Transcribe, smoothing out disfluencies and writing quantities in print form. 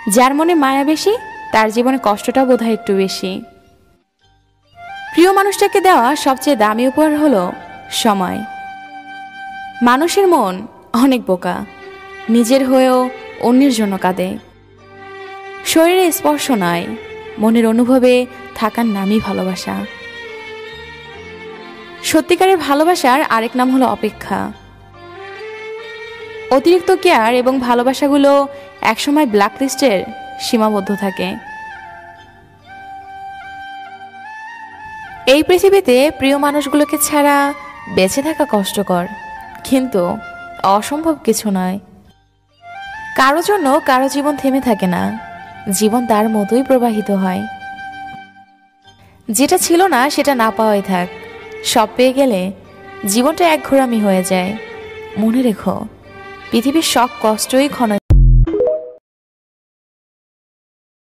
যার মনে মায়া বেশি তার জীবনে কষ্টটা বোধহয় একটু বেশি। প্রিয় মানুষটাকে দেওয়া সবচেয়ে দামি উপহার হলো সময়। মানুষের মন অনেক বোকা, নিজের হয়েও অন্যের জন্য কাঁদে। শরীরে স্পর্শ নয়, মনের অনুভবে থাকার নামই ভালোবাসা। সত্যিকারের ভালোবাসার আরেক নাম হলো অপেক্ষা। অতিরিক্ত কেয়ার এবং ভালোবাসাগুলো একসময় ব্ল্যাকলিস্টের সীমাবদ্ধ থাকে। এই পৃথিবীতে প্রিয় মানুষগুলোকে ছাড়া বেঁচে থাকা কষ্টকর, কিন্তু অসম্ভব কিছু নয়। কারো জন্য কারো জীবন থেমে থাকে না, জীবন তার মতোই প্রবাহিত হয়। যেটা ছিল না সেটা না পাওয়াই থাক, সব পেয়ে গেলে জীবনটা এক ঘোরামি হয়ে যায়। মনে রেখো, পৃথিবীর সব কষ্টই ক্ষণ